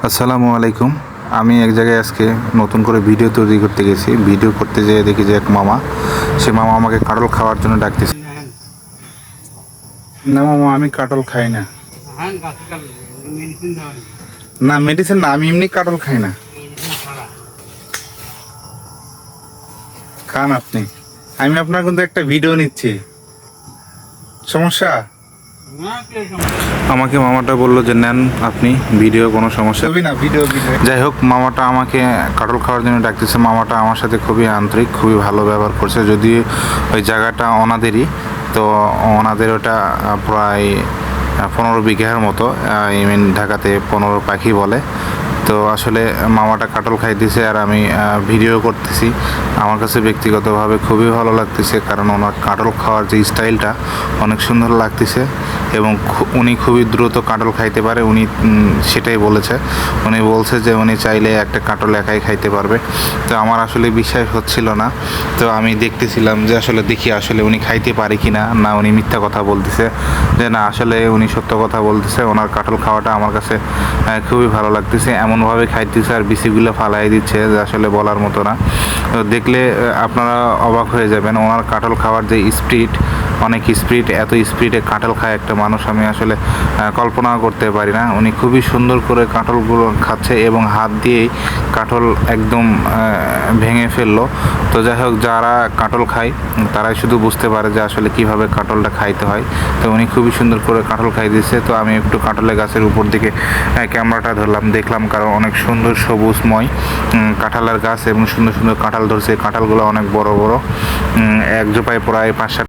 আসসালামু আলাইকুম। আমি এক জায়গায় আজকে নতুন করে ভিডিও তৈরি করতে গেছি। ভিডিও করতে যেয়ে দেখি যে এক মামা, সে মামা আমাকে কাটল খাওয়ার জন্য ডাকতেছে। না মামা, আমি কাটল খাই না। না মেডিসিন না, আমি এমনি কাটল খাই না। খান আপনি। আমি আপনার কিন্তু একটা ভিডিও নিচ্ছি, সমস্যা? আমাকে মামাটা বললো যে নেন আপনি ভিডিও, কোনো সমস্যা না, ভিডিও। যাই হোক, মামাটা আমাকে কাটল খাওয়ার জন্য ডাকতেছে। মামাটা আমার সাথে খুবই আন্তরিক, খুবই ভালো ব্যবহার করছে। যদি ওই জায়গাটা ওনাদেরই, তো ওনাদের ওটা প্রায় 15 বিঘার মতো। ঢাকাতে 15 পাখি বলে। তো আসলে মামাটা কাটল খাইতেছে আর আমি ভিডিও করতেছি। আমার কাছে ব্যক্তিগতভাবে খুবই ভালো লাগতেছে, কারণ ওনার কাটল খাওয়ার যে স্টাইলটা অনেক সুন্দর লাগতেছে এবং উনি খুবই দ্রুত কাটল খাইতে পারে। উনি সেটাই বলেছে। উনি বলছে যে উনি চাইলে একটা কাটল একাই খাইতে পারবে। তো আমার আসলে বিশ্বাস হচ্ছিল না। তো আমি দেখতেছিলাম যে আসলে দেখি আসলে উনি খাইতে পারে কি না, না উনি মিথ্যা কথা বলতেছে। যে না, আসলে উনি সত্য কথা বলতেছে। ওনার কাটল খাওয়াটা আমার কাছে খুবই ভালো লাগতেছে। এমনভাবে খাইতেছে আর বিচিগুলো ফালাই দিচ্ছে যে আসলে বলার মতো না। তো দেখলে আপনারা অবাক হয়ে যাবেন ওনার কাটল খাওয়ার যে স্পিড, অনেক স্পিড। এত স্পিডে কাঁঠাল খায় একটা মানুষ আমি আসলে কল্পনা করতে পারি না। উনি খুবই সুন্দর করে কাঁঠালগুলো খাচ্ছে এবং হাত দিয়েই কাঁঠাল একদম ভেঙে ফেললো। তো যাই হোক, যারা কাঁঠাল খায় তারাই শুধু বুঝতে পারে যে আসলে কিভাবে কাঁঠালটা খাইতে হয়। তো উনি খুবই সুন্দর করে কাঁঠাল খাই দিচ্ছে। তো আমি একটু কাঁঠালের গাছের উপর দিকে ক্যামেরাটা ধরলাম, দেখলাম, কারণ অনেক সুন্দর সবুজময় কাঁঠালের গাছ এবং সুন্দর সুন্দর কাঁঠাল ধরছে। কাঁঠালগুলো অনেক বড় বড়, এক জোপায় প্রায় 5-7